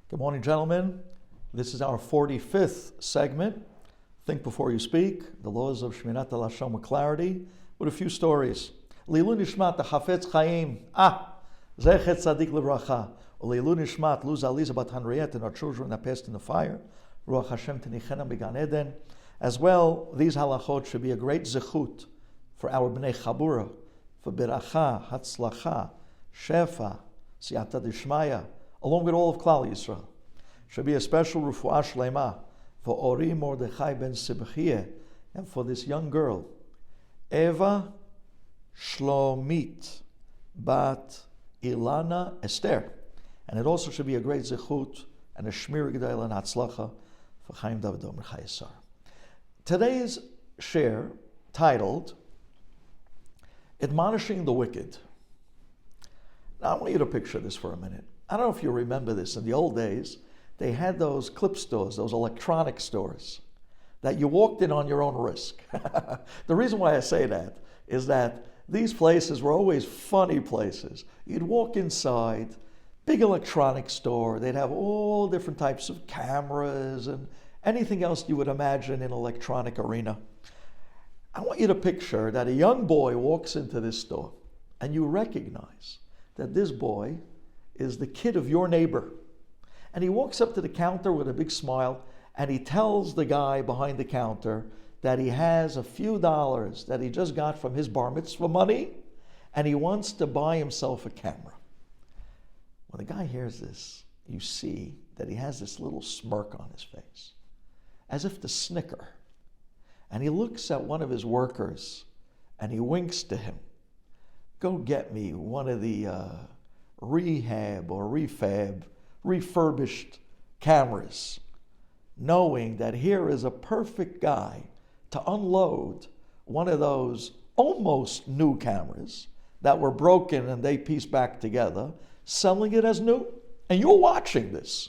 Good morning, gentlemen. This is our 45th segment. Think before you speak. The laws of Shemirat Halashon with clarity, with a few stories. Leilu nishmat hafetz chaim. Zechet tzadik levracha. Leilu nishmat Luz Aliza bat Henriette and our children that passed in the fire. Ruach Hashem tenichena began Eden. As well, these halachot should be a great zechut for our bnei chabura, for beracha, hatzlacha, shefa, siyata dishmaya, along with all of Klal Yisrael. Should be a special refuah shlema for Ori Mordechai ben Sibchiyeh and for this young girl, Eva Shlomit bat Ilana Esther. And it also should be a great zechut and a shmir gedayla and hatzlacha for Chaim David Omer Chayesar. Today's share, titled Admonishing the Wicked. Now I want you to picture this for a minute. I don't know if you remember this. In the old days, they had those clip stores, those electronic stores, that you walked in on your own risk. The reason why I say that is that these places were always funny places. You'd walk inside, big electronic store, they'd have all different types of cameras and anything else you would imagine in electronic arena. I want you to picture that a young boy walks into this store and you recognize that this boy is the kid of your neighbor. And he walks up to the counter with a big smile and he tells the guy behind the counter that he has a few dollars that he just got from his bar mitzvah money and he wants to buy himself a camera. When the guy hears this, you see that he has this little smirk on his face, as if to snicker. And he looks at one of his workers and he winks to him. Go get me one of the rehab or refurbished cameras, knowing that here is a perfect guy to unload one of those almost new cameras that were broken and they pieced back together, selling it as new. And you're watching this.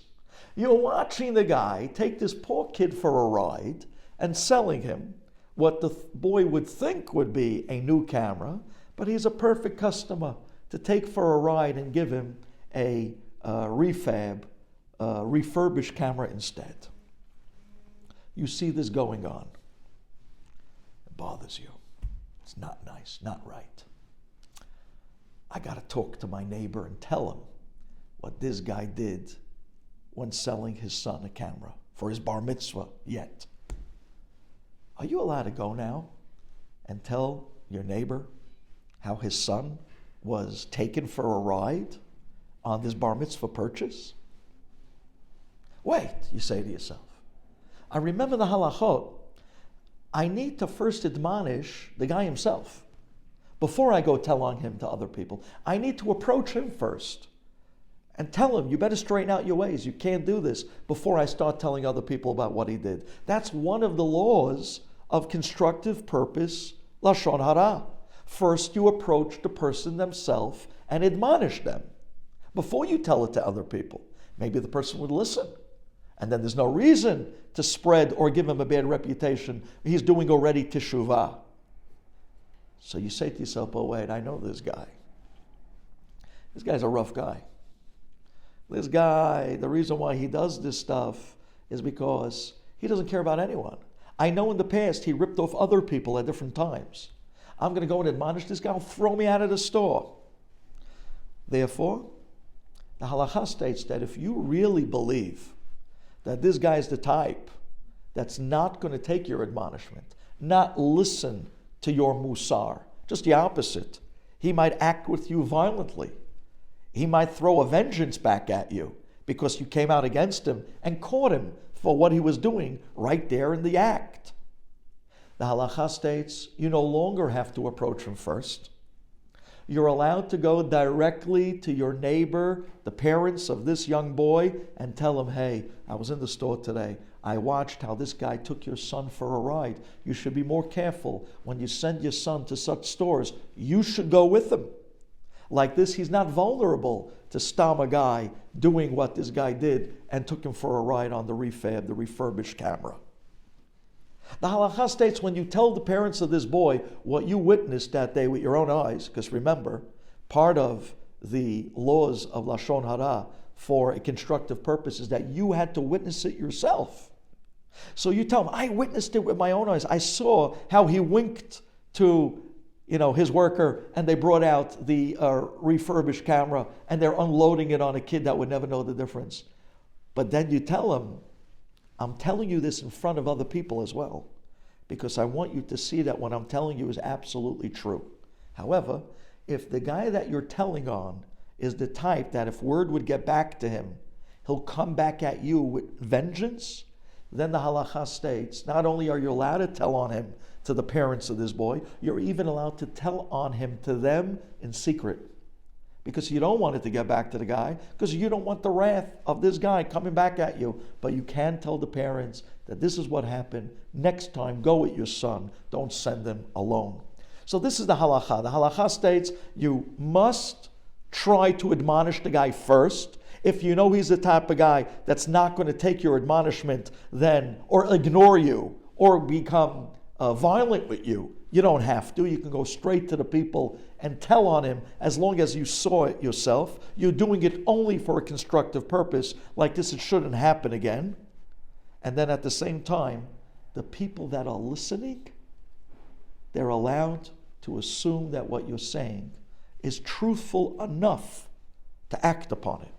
You're watching the guy take this poor kid for a ride and selling him what the boy would think would be a new camera, but he's a perfect customer to take for a ride and give him a refurbished camera instead. You see this going on. It bothers you. It's not nice, not right. I got to talk to my neighbor and tell him what this guy did when selling his son a camera for his bar mitzvah yet. Are you allowed to go now and tell your neighbor how his son was taken for a ride on this bar mitzvah purchase? Wait, you say to yourself. I remember the halachot. I need to first admonish the guy himself before I go tell on him to other people. I need to approach him first and tell him, you better straighten out your ways. You can't do this before I start telling other people about what he did. That's one of the laws of constructive purpose, Lashon Hara. First, you approach the person themselves and admonish them before you tell it to other people. Maybe the person would listen. And then there's no reason to spread or give him a bad reputation. He's doing already teshuvah. So you say to yourself, oh wait, I know this guy. This guy's a rough guy. This guy, the reason why he does this stuff is because he doesn't care about anyone. I know in the past he ripped off other people at different times. I'm going to go and admonish this guy, he'll throw me out of the store. Therefore, the halakha states that if you really believe that this guy is the type that's not going to take your admonishment, not listen to your musar, just the opposite, he might act with you violently. He might throw a vengeance back at you because you came out against him and caught him for what he was doing right there in the act. The halakha states you no longer have to approach him first. You're allowed to go directly to your neighbor, the parents of this young boy, and tell him, hey, I was in the store today. I watched how this guy took your son for a ride. You should be more careful when you send your son to such stores. You should go with him. Like this, he's not vulnerable to stam a guy doing what this guy did and took him for a ride on the refurbished camera. The halakha states when you tell the parents of this boy what you witnessed that day with your own eyes, because remember, part of the laws of Lashon Hara for a constructive purpose is that you had to witness it yourself. So you tell him, I witnessed it with my own eyes. I saw how he winked to his worker, and they brought out the refurbished camera, and they're unloading it on a kid that would never know the difference. But then you tell him, I'm telling you this in front of other people as well, because I want you to see that what I'm telling you is absolutely true. However, if the guy that you're telling on is the type that if word would get back to him, he'll come back at you with vengeance, then the halacha states, not only are you allowed to tell on him to the parents of this boy, you're even allowed to tell on him to them in secret. Because you don't want it to get back to the guy, because you don't want the wrath of this guy coming back at you. But you can tell the parents that this is what happened. Next time, go with your son. Don't send him alone. So this is the halacha. The halacha states you must try to admonish the guy first. If you know he's the type of guy that's not going to take your admonishment then, or ignore you, or become violent with you, you don't have to. You can go straight to the people and tell on him as long as you saw it yourself. You're doing it only for a constructive purpose, like this it shouldn't happen again. And then at the same time, the people that are listening, they're allowed to assume that what you're saying is truthful enough to act upon it.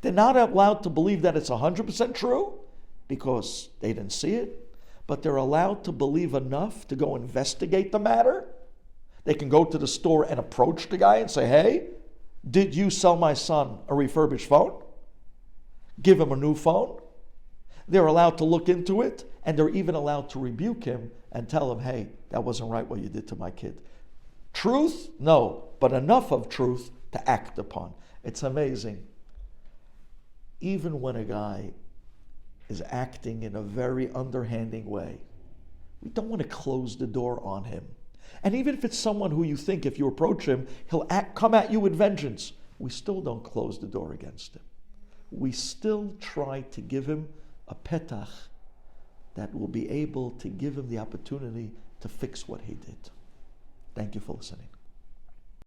They're not allowed to believe that it's 100% true because they didn't see it, but they're allowed to believe enough to go investigate the matter. They can go to the store and approach the guy and say, hey, did you sell my son a refurbished phone? Give him a new phone. They're allowed to look into it, and they're even allowed to rebuke him and tell him, hey, that wasn't right what you did to my kid. Truth? No, but enough of truth to act upon. It's amazing. Even when a guy is acting in a very underhanding way, we don't want to close the door on him. And even if it's someone who you think if you approach him, he'll come at you with vengeance, we still don't close the door against him. We still try to give him a petach that will be able to give him the opportunity to fix what he did. Thank you for listening.